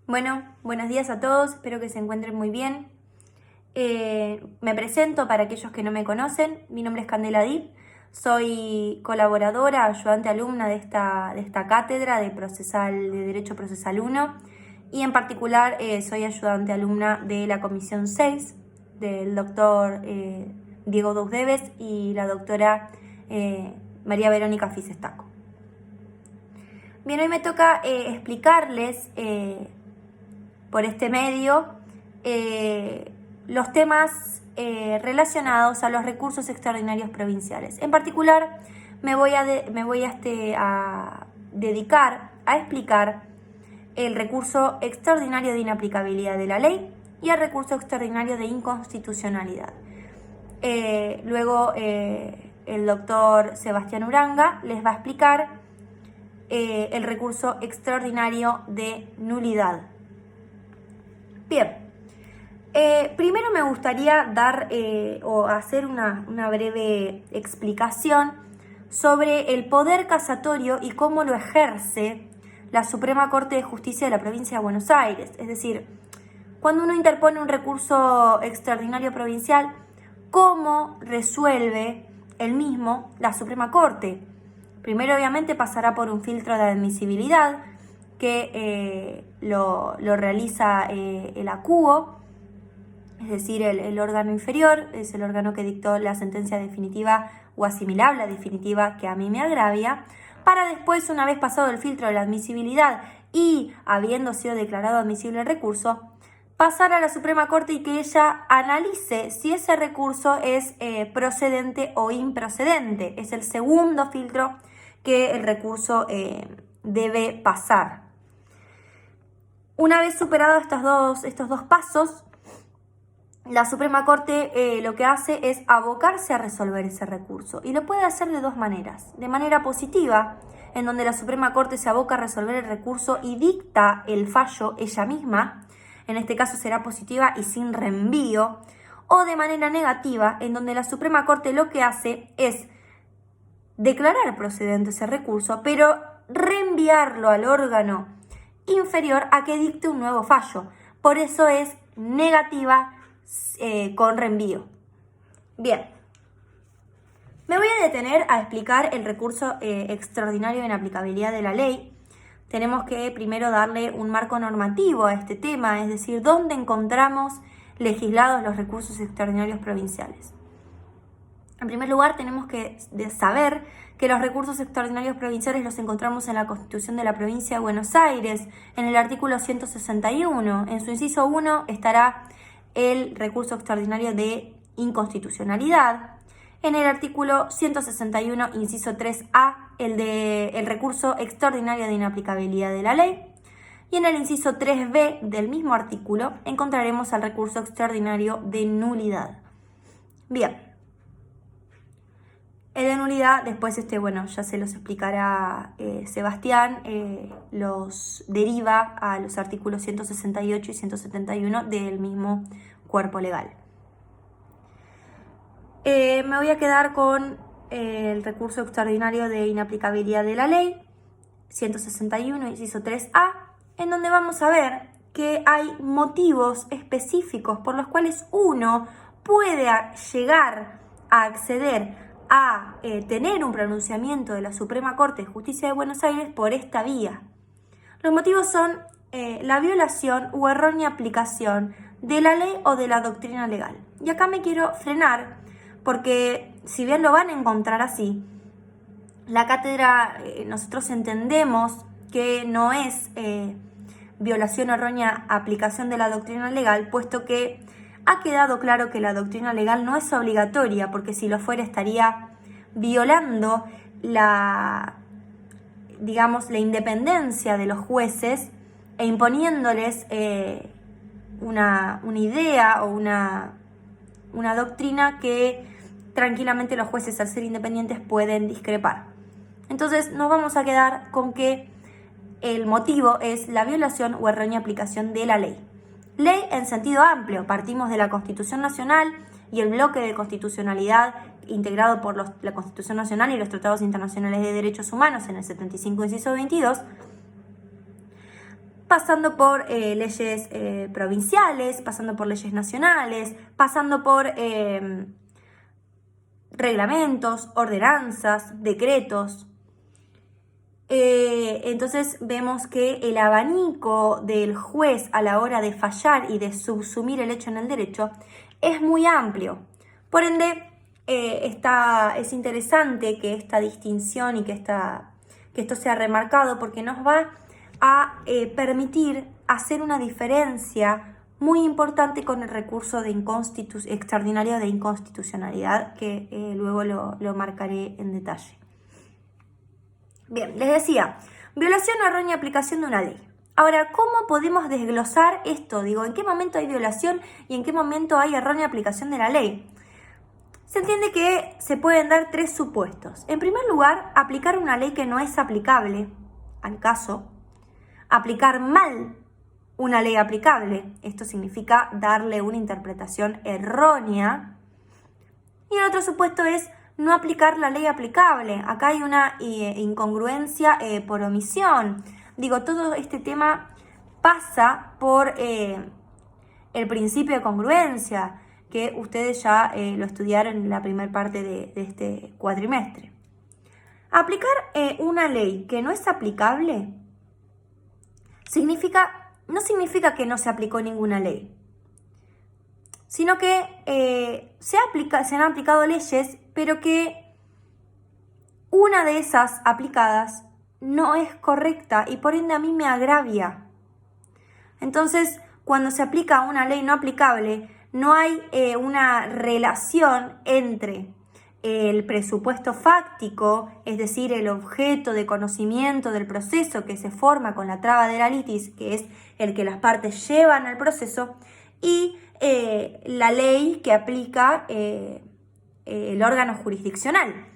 Bueno, buenos días a todos, espero que se encuentren muy bien. Me presento para aquellos que no me conocen, mi nombre es Candela Dip, soy colaboradora, ayudante alumna de esta cátedra de Derecho Procesal 1 y en particular soy ayudante alumna de la Comisión 6 del doctor Diego Dousdeves y la doctora María Verónica Fisestaco. Bien, hoy me toca explicarles por este medio los temas relacionados a los recursos extraordinarios provinciales. En particular, me voy a dedicar a explicar el recurso extraordinario de inaplicabilidad de la ley y el recurso extraordinario de inconstitucionalidad. Luego, el doctor Sebastián Uranga les va a explicar el recurso extraordinario de nulidad. Bien, primero me gustaría dar o hacer una breve explicación sobre el poder casatorio y cómo lo ejerce la Suprema Corte de Justicia de la Provincia de Buenos Aires. Es decir, cuando uno interpone un recurso extraordinario provincial, ¿cómo resuelve el mismo la Suprema Corte? Primero, obviamente, pasará por un filtro de admisibilidad que lo realiza el ACUO, es decir, el órgano inferior, es el órgano que dictó la sentencia definitiva o asimilable a definitiva que a mí me agravia, para después, una vez pasado el filtro de la admisibilidad y habiendo sido declarado admisible el recurso, pasar a la Suprema Corte y que ella analice si ese recurso es procedente o improcedente. Es el segundo filtro que el recurso debe pasar. Una vez superados estos dos pasos, la Suprema Corte lo que hace es abocarse a resolver ese recurso y lo puede hacer de dos maneras. De manera positiva, en donde la Suprema Corte se aboca a resolver el recurso y dicta el fallo ella misma, en este caso será positiva y sin reenvío, o de manera negativa, en donde la Suprema Corte lo que hace es declarar procedente ese recurso, pero reenviarlo al órgano inferior a que dicte un nuevo fallo. Por eso es negativa con reenvío. Bien, me voy a detener a explicar el recurso extraordinario de inaplicabilidad de la ley. Tenemos que primero darle un marco normativo a este tema, es decir, dónde encontramos legislados los recursos extraordinarios provinciales. En primer lugar, tenemos que saber que los recursos extraordinarios provinciales los encontramos en la Constitución de la Provincia de Buenos Aires, en el artículo 161. En su inciso 1 estará el recurso extraordinario de inconstitucionalidad. En el artículo 161, inciso 3A, el recurso extraordinario de inaplicabilidad de la ley. Y en el inciso 3B del mismo artículo encontraremos el recurso extraordinario de nulidad. Bien. El de nulidad, después ya se los explicará Sebastián, los deriva a los artículos 168 y 171 del mismo cuerpo legal. Me voy a quedar con el recurso extraordinario de inaplicabilidad de la ley, 161, inciso 3A, en donde vamos a ver que hay motivos específicos por los cuales uno puede llegar a acceder a tener un pronunciamiento de la Suprema Corte de Justicia de Buenos Aires por esta vía. Los motivos son la violación u errónea aplicación de la ley o de la doctrina legal. Y acá me quiero frenar porque si bien lo van a encontrar así, la cátedra nosotros entendemos que no es violación o errónea aplicación de la doctrina legal, puesto que ha quedado claro que la doctrina legal no es obligatoria, porque si lo fuera estaría violando la independencia de los jueces e imponiéndoles una idea o una doctrina que tranquilamente los jueces, al ser independientes, pueden discrepar. Entonces nos vamos a quedar con que el motivo es la violación o errónea aplicación de la ley. Ley en sentido amplio, partimos de la Constitución Nacional y el bloque de constitucionalidad integrado por la Constitución Nacional y los tratados internacionales de derechos humanos en el 75, inciso 22, pasando por leyes provinciales, pasando por leyes nacionales, pasando por reglamentos, ordenanzas, decretos. Entonces vemos que el abanico del juez a la hora de fallar y de subsumir el hecho en el derecho es muy amplio. Por ende, es interesante que esta distinción y que esto sea remarcado, porque nos va a permitir hacer una diferencia muy importante con el recurso de extraordinario de inconstitucionalidad, que luego lo marcaré en detalle. Bien, les decía, violación o errónea aplicación de una ley. Ahora, ¿cómo podemos desglosar esto? Digo, ¿en qué momento hay violación y en qué momento hay errónea aplicación de la ley? Se entiende que se pueden dar 3 supuestos. En primer lugar, aplicar una ley que no es aplicable al caso. Aplicar mal una ley aplicable. Esto significa darle una interpretación errónea. Y el otro supuesto es no aplicar la ley aplicable. Acá hay una incongruencia por omisión. Digo, todo este tema pasa por el principio de congruencia, que ustedes ya lo estudiaron en la primera parte de este cuatrimestre. Aplicar una ley que no es aplicable no significa que no se aplicó ninguna ley, sino que se han aplicado leyes, pero que una de esas aplicadas no es correcta y por ende a mí me agravia. Entonces, cuando se aplica una ley no aplicable, no hay una relación entre el presupuesto fáctico, es decir, el objeto de conocimiento del proceso que se forma con la traba de la litis, que es el que las partes llevan al proceso, y la ley que aplica el órgano jurisdiccional.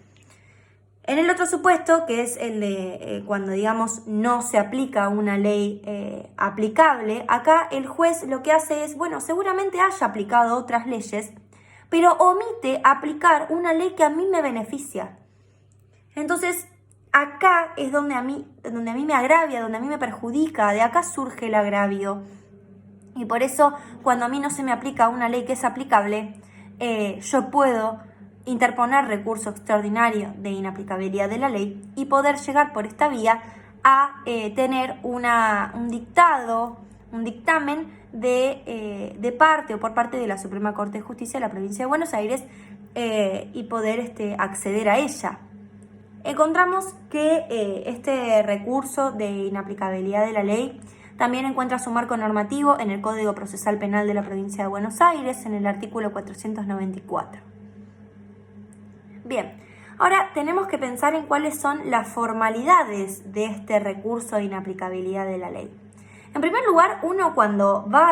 En el otro supuesto, que es el de cuando, digamos, no se aplica una ley aplicable, acá el juez lo que hace es, bueno, seguramente haya aplicado otras leyes, pero omite aplicar una ley que a mí me beneficia. Entonces, acá es donde a mí me agravia, donde a mí me perjudica, de acá surge el agravio. Y por eso, cuando a mí no se me aplica una ley que es aplicable, yo puedo interponer recurso extraordinario de inaplicabilidad de la ley y poder llegar por esta vía a tener un dictamen de parte o por parte de la Suprema Corte de Justicia de la Provincia de Buenos Aires y poder acceder a ella. Encontramos que este recurso de inaplicabilidad de la ley también encuentra su marco normativo en el Código Procesal Penal de la Provincia de Buenos Aires, en el artículo 494. Bien, ahora tenemos que pensar en cuáles son las formalidades de este recurso de inaplicabilidad de la ley. En primer lugar, uno cuando va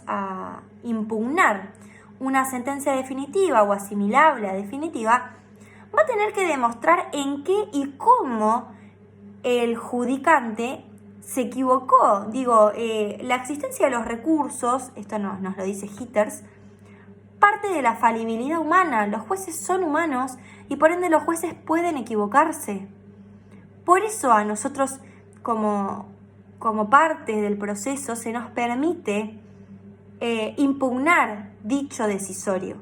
a impugnar una sentencia definitiva o asimilable a definitiva, va a tener que demostrar en qué y cómo el judicante se equivocó. Digo, la existencia de los recursos, esto nos lo dice Hitters, parte de la falibilidad humana. Los jueces son humanos y por ende los jueces pueden equivocarse. Por eso a nosotros como parte del proceso se nos permite impugnar dicho decisorio.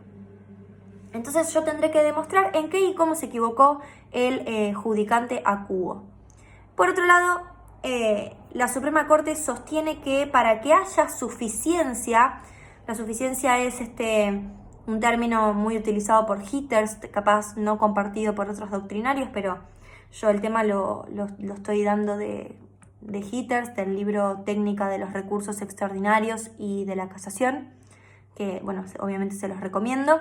Entonces yo tendré que demostrar en qué y cómo se equivocó el judicante acuo. Por otro lado, la Suprema Corte sostiene que para que haya suficiencia, la suficiencia es un término muy utilizado por Hitters, capaz no compartido por otros doctrinarios, pero yo el tema lo estoy dando de Hitters, del libro Técnica de los Recursos Extraordinarios y de la Casación, que, bueno, obviamente se los recomiendo.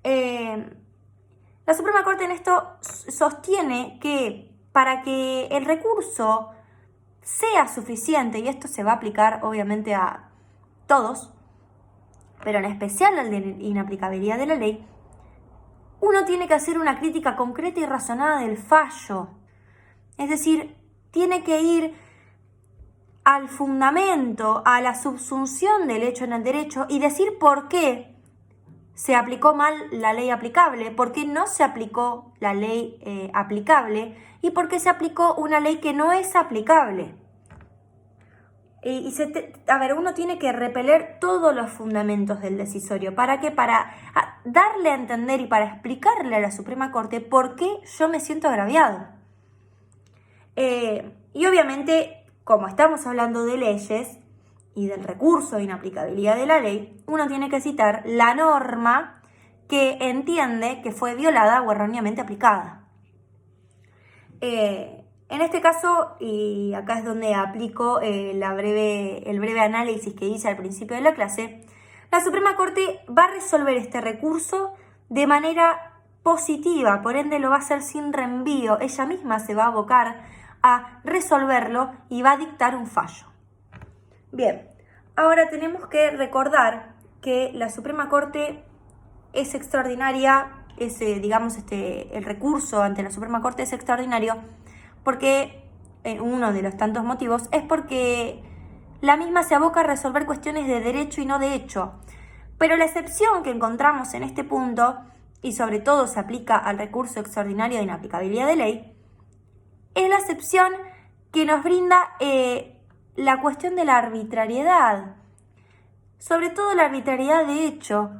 La Suprema Corte en esto sostiene que para que el recurso sea suficiente, y esto se va a aplicar obviamente a todos, pero en especial al de inaplicabilidad de la ley, uno tiene que hacer una crítica concreta y razonada del fallo. Es decir, tiene que ir al fundamento, a la subsunción del hecho en el derecho y decir por qué se aplicó mal la ley aplicable, por qué no se aplicó la ley aplicable y por qué se aplicó una ley que no es aplicable. A ver, uno tiene que repeler todos los fundamentos del decisorio. ¿Para qué? Para darle a entender y para explicarle a la Suprema Corte por qué yo me siento agraviado. Y obviamente, como estamos hablando de leyes y del recurso de inaplicabilidad de la ley, uno tiene que citar la norma que entiende que fue violada o erróneamente aplicada. En este caso, y acá es donde aplico el breve análisis que hice al principio de la clase, la Suprema Corte va a resolver este recurso de manera positiva, por ende lo va a hacer sin reenvío. Ella misma se va a abocar a resolverlo y va a dictar un fallo. Bien, ahora tenemos que recordar que la Suprema Corte es extraordinaria, el recurso ante la Suprema Corte es extraordinario porque uno de los tantos motivos es porque la misma se aboca a resolver cuestiones de derecho y no de hecho. Pero la excepción que encontramos en este punto, y sobre todo se aplica al recurso extraordinario de inaplicabilidad de ley, es la excepción que nos brinda la cuestión de la arbitrariedad. Sobre todo la arbitrariedad de hecho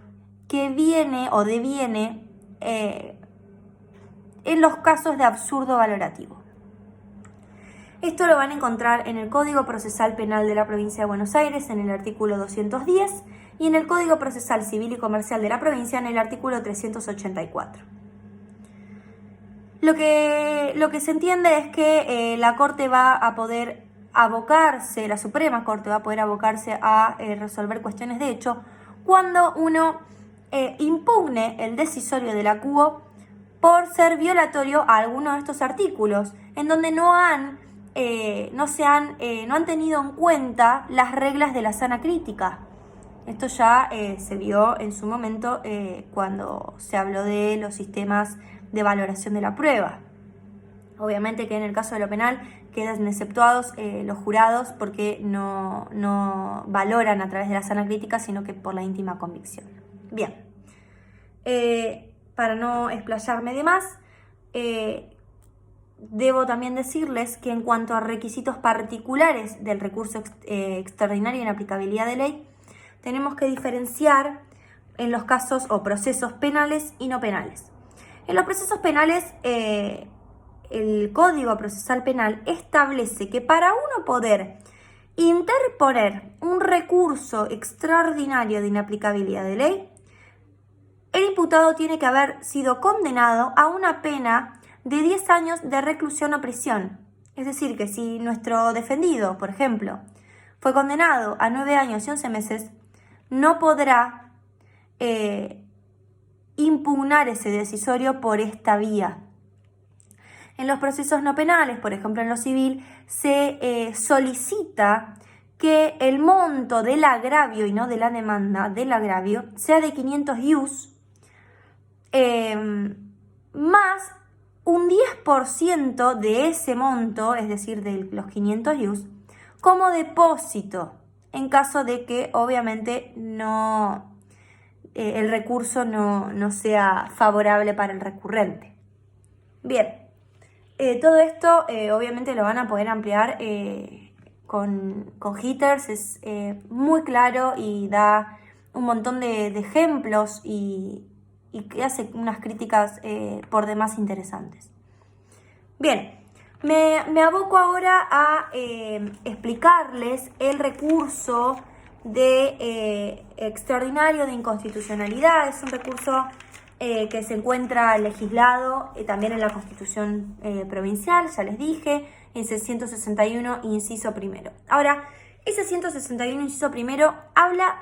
que viene o deviene en los casos de absurdo valorativo. Esto lo van a encontrar en el Código Procesal Penal de la Provincia de Buenos Aires, en el artículo 210, y en el Código Procesal Civil y Comercial de la provincia, en el artículo 384. Lo que se entiende es que la Corte va a poder abocarse, la Suprema Corte va a poder abocarse a resolver cuestiones de hecho cuando uno impugne el decisorio de la CUO por ser violatorio a alguno de estos artículos, en donde no han tenido en cuenta las reglas de la sana crítica. Esto ya se vio en su momento cuando se habló de los sistemas de valoración de la prueba. Obviamente que en el caso de lo penal quedan exceptuados los jurados porque no valoran a través de la sana crítica, sino que por la íntima convicción. Bien, para no explayarme de más, debo también decirles que en cuanto a requisitos particulares del recurso extraordinario de inaplicabilidad de ley, tenemos que diferenciar en los casos o procesos penales y no penales. En los procesos penales, el Código Procesal Penal establece que para uno poder interponer un recurso extraordinario de inaplicabilidad de ley, el imputado tiene que haber sido condenado a una pena de 10 años de reclusión o prisión. Es decir, que si nuestro defendido, por ejemplo, fue condenado a 9 años y 11 meses, no podrá impugnar ese decisorio por esta vía. En los procesos no penales, por ejemplo en lo civil, se solicita que el monto del agravio y no de la demanda del agravio sea de 500 ius más un 10% de ese monto, es decir, de los 500 ius, como depósito, en caso de que obviamente el recurso no sea favorable para el recurrente. Bien, todo esto obviamente lo van a poder ampliar con Hitters, es muy claro y da un montón de ejemplos y que hace unas críticas por demás interesantes. Bien, me aboco ahora a explicarles el recurso de extraordinario de inconstitucionalidad. Es un recurso que se encuentra legislado también en la Constitución provincial, ya les dije, en ese 161 inciso primero. Ahora, ese 161 inciso primero habla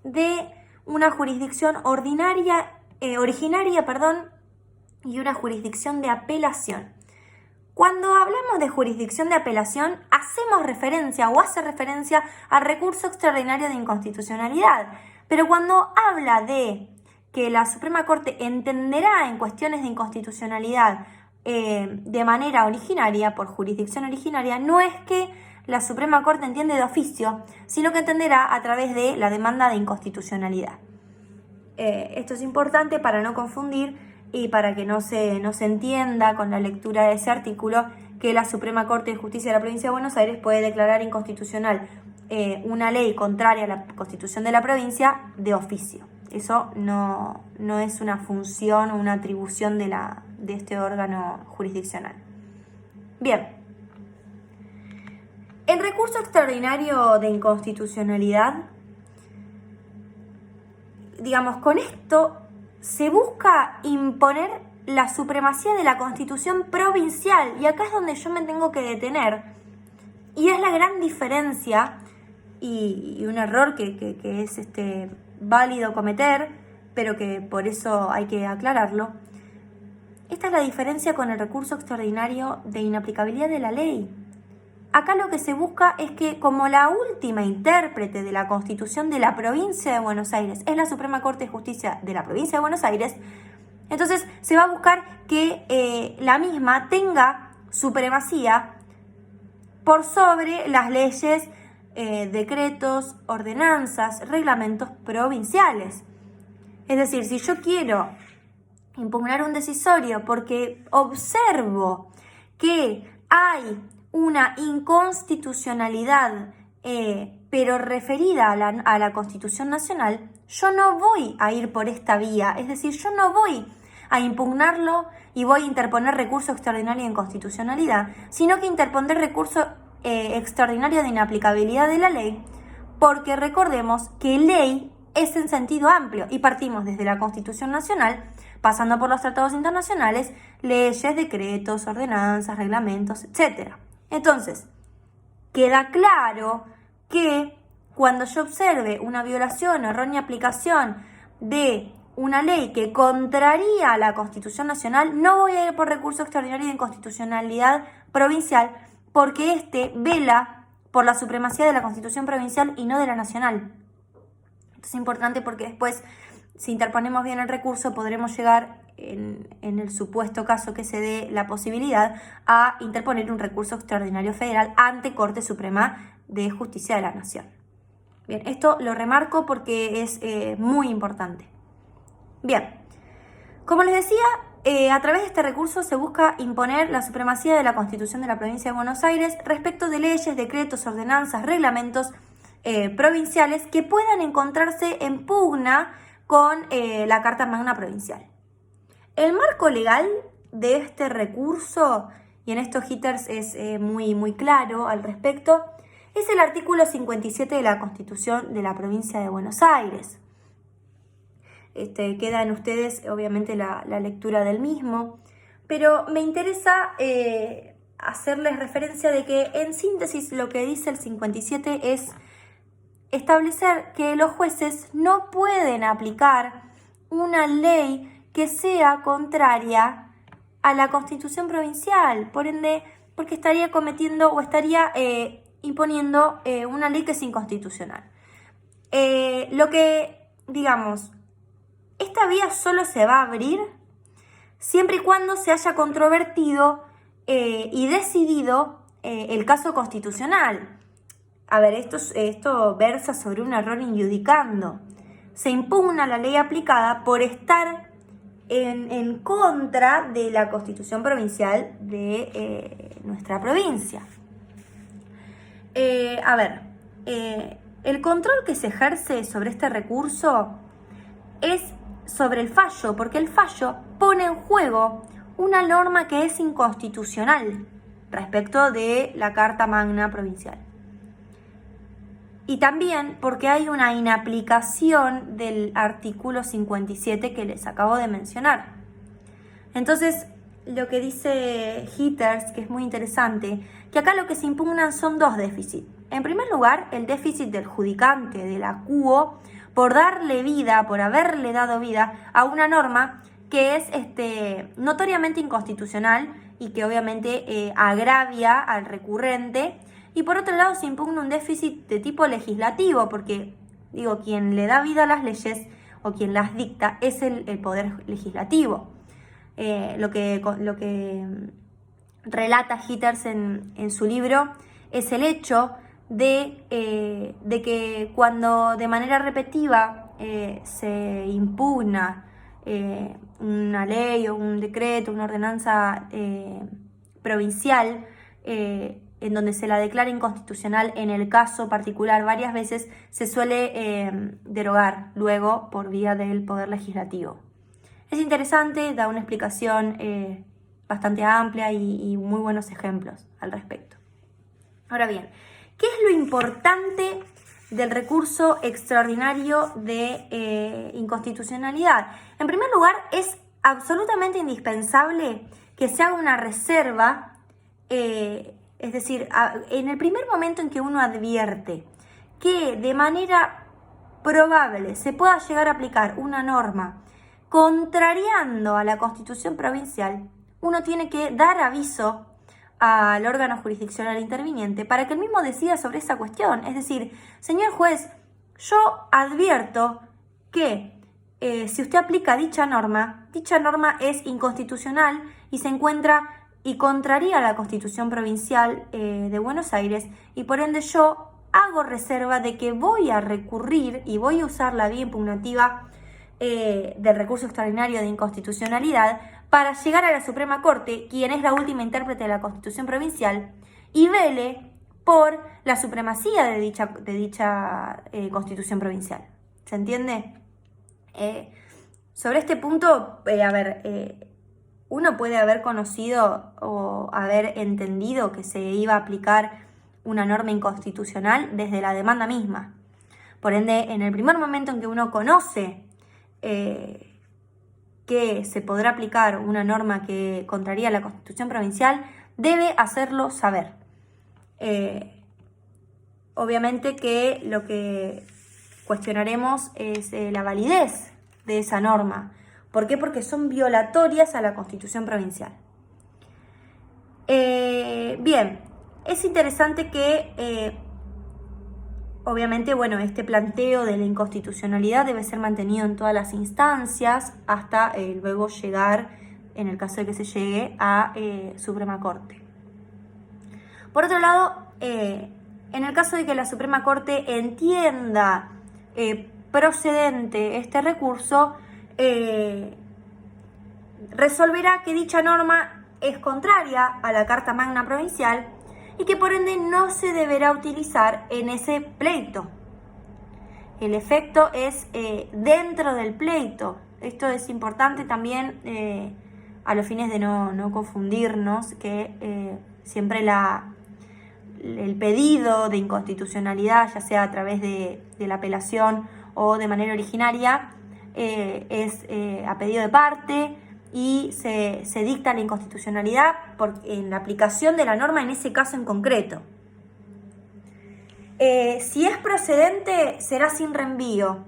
de una jurisdicción originaria, y una jurisdicción de apelación. Cuando hablamos de jurisdicción de apelación, hacemos referencia o hace referencia al recurso extraordinario de inconstitucionalidad. Pero cuando habla de que la Suprema Corte entenderá en cuestiones de inconstitucionalidad de manera originaria, por jurisdicción originaria, no es que la Suprema Corte entiende de oficio, sino que entenderá a través de la demanda de inconstitucionalidad. Esto es importante para no confundir y para que no se entienda con la lectura de ese artículo que la Suprema Corte de Justicia de la Provincia de Buenos Aires puede declarar inconstitucional una ley contraria a la Constitución de la provincia de oficio. Eso no es una función o una atribución de este órgano jurisdiccional. Bien. El recurso extraordinario de inconstitucionalidad, digamos, con esto se busca imponer la supremacía de la Constitución provincial, y acá es donde yo me tengo que detener, y es la gran diferencia y un error que es válido cometer, pero que por eso hay que aclararlo. Esta es la diferencia con el recurso extraordinario de inaplicabilidad de la ley. Acá lo que se busca es que, como la última intérprete de la Constitución de la provincia de Buenos Aires es la Suprema Corte de Justicia de la provincia de Buenos Aires, entonces se va a buscar que la misma tenga supremacía por sobre las leyes, decretos, ordenanzas, reglamentos provinciales. Es decir, si yo quiero impugnar un decisorio porque observo que hay una inconstitucionalidad, pero referida a la Constitución Nacional, yo no voy a ir por esta vía. Es decir, yo no voy a impugnarlo y voy a interponer recurso extraordinario de inconstitucionalidad, sino que interponer recurso extraordinario de inaplicabilidad de la ley, porque recordemos que ley es en sentido amplio y partimos desde la Constitución Nacional, pasando por los tratados internacionales, leyes, decretos, ordenanzas, reglamentos, etc. Entonces, queda claro que cuando yo observe una violación o errónea aplicación de una ley que contraría a la Constitución Nacional, no voy a ir por recurso extraordinario de inconstitucionalidad provincial, porque vela por la supremacía de la Constitución provincial y no de la nacional. Esto es importante porque después, si interponemos bien el recurso, podremos llegar, en el supuesto caso que se dé la posibilidad, a interponer un recurso extraordinario federal ante Corte Suprema de Justicia de la Nación. Bien, esto lo remarco porque es muy importante. Bien, como les decía, a través de este recurso se busca imponer la supremacía de la Constitución de la provincia de Buenos Aires respecto de leyes, decretos, ordenanzas, reglamentos provinciales que puedan encontrarse en pugna con la Carta Magna Provincial. El marco legal de este recurso, y en estos hitters es muy claro al respecto, es el artículo 57 de la Constitución de la provincia de Buenos Aires. Queda en ustedes, obviamente, la lectura del mismo, pero me interesa hacerles referencia de que, en síntesis, lo que dice el 57 es establecer que los jueces no pueden aplicar una ley que sea contraria a la Constitución provincial, por ende, porque estaría cometiendo o estaría imponiendo una ley que es inconstitucional. Lo que, digamos, esta vía solo se va a abrir siempre y cuando se haya controvertido y decidido el caso constitucional. A ver, esto versa sobre un error injudicando. Se impugna la ley aplicada por estar en contra de la Constitución provincial de nuestra provincia. El control que se ejerce sobre este recurso es sobre el fallo, porque el fallo pone en juego una norma que es inconstitucional respecto de la Carta Magna Provincial. Y también porque hay una inaplicación del artículo 57 que les acabo de mencionar. Entonces, lo que dice Hitters, que es muy interesante, que acá lo que se impugnan son dos déficits. En primer lugar, el déficit del judicante, del acuo, por darle vida, por haberle dado vida a una norma que es notoriamente inconstitucional y que obviamente agravia al recurrente. Y por otro lado se impugna un déficit de tipo legislativo, porque quien le da vida a las leyes o quien las dicta es el poder legislativo. Lo que relata Hitters en su libro es el hecho de que cuando de manera repetitiva se impugna una ley o un decreto, una ordenanza provincial, en donde se la declara inconstitucional en el caso particular varias veces, se suele derogar luego por vía del Poder Legislativo. Es interesante, da una explicación bastante amplia y muy buenos ejemplos al respecto. Ahora bien, ¿qué es lo importante del recurso extraordinario de inconstitucionalidad? En primer lugar, es absolutamente indispensable que se haga una reserva, es decir, en el primer momento en que uno advierte que de manera probable se pueda llegar a aplicar una norma contrariando a la Constitución provincial, uno tiene que dar aviso al órgano jurisdiccional interviniente para que el mismo decida sobre esa cuestión. Es decir, señor juez, yo advierto que si usted aplica dicha norma es inconstitucional y se encuentra y contraría a la Constitución provincial de Buenos Aires, y por ende yo hago reserva de que voy a recurrir y voy a usar la vía impugnativa del recurso extraordinario de inconstitucionalidad para llegar a la Suprema Corte, quien es la última intérprete de la Constitución provincial, y vele por la supremacía de dicha Constitución provincial. ¿Se entiende? Sobre este punto, uno puede haber conocido o haber entendido que se iba a aplicar una norma inconstitucional desde la demanda misma. Por ende, en el primer momento en que uno conoce que se podrá aplicar una norma que contraría la Constitución provincial, debe hacerlo saber. Obviamente que lo que cuestionaremos es la validez de esa norma. ¿Por qué? Porque son violatorias a la Constitución provincial. Bien, es interesante que obviamente, este planteo de la inconstitucionalidad debe ser mantenido en todas las instancias hasta luego llegar, en el caso de que se llegue, a Suprema Corte. Por otro lado, en el caso de que la Suprema Corte entienda procedente este recurso, resolverá que dicha norma es contraria a la Carta Magna Provincial y que por ende no se deberá utilizar en ese pleito. El efecto es dentro del pleito. Esto es importante también a los fines de no confundirnos, que siempre el pedido de inconstitucionalidad, ya sea a través de la apelación o de manera originaria, es a pedido de parte, y se dicta la inconstitucionalidad en la aplicación de la norma en ese caso en concreto. Si es procedente, será sin reenvío.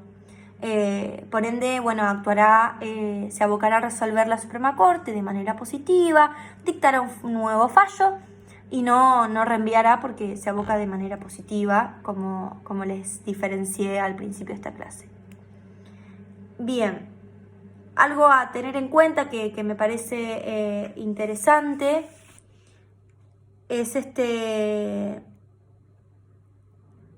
Por ende, actuará, se abocará a resolver la Suprema Corte de manera positiva, dictará un nuevo fallo y no reenviará porque se aboca de manera positiva, como les diferencié al principio de esta clase. Bien. Algo a tener en cuenta que me parece interesante es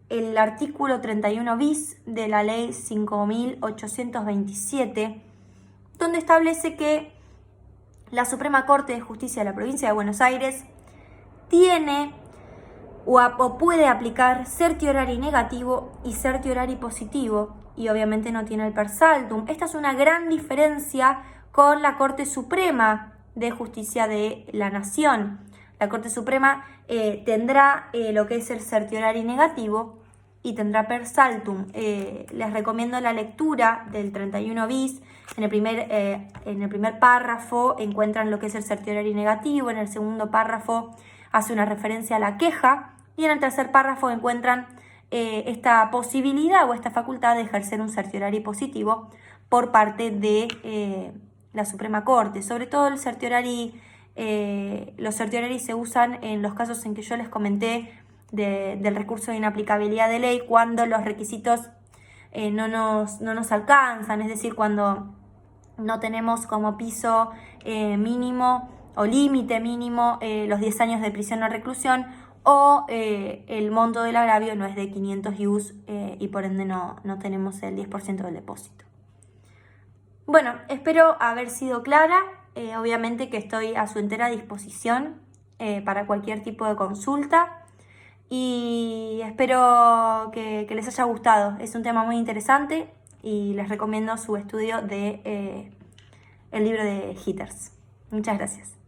el artículo 31 bis de la ley 5.827, donde establece que la Suprema Corte de Justicia de la Provincia de Buenos Aires tiene o puede aplicar certiorari negativo y certiorari positivo, y obviamente no tiene el per saltum. Esta es una gran diferencia con la Corte Suprema de Justicia de la Nación. La Corte Suprema tendrá lo que es el certiorari negativo y tendrá per saltum. Les recomiendo la lectura del 31 bis. En el primer párrafo encuentran lo que es el certiorari negativo. En el segundo párrafo hace una referencia a la queja. Y en el tercer párrafo encuentran esta posibilidad o esta facultad de ejercer un certiorari positivo por parte de la Suprema Corte. Sobre todo los certiorari se usan en los casos en que yo les comenté del recurso de inaplicabilidad de ley, cuando los requisitos no nos alcanzan, es decir, cuando no tenemos como piso mínimo o límite mínimo los 10 años de prisión o reclusión, o el monto del agravio no es de 500 ius y por ende no tenemos el 10% del depósito. Bueno, espero haber sido clara. Obviamente que estoy a su entera disposición para cualquier tipo de consulta. Y espero que les haya gustado. Es un tema muy interesante y les recomiendo su estudio de el libro de Heathers. Muchas gracias.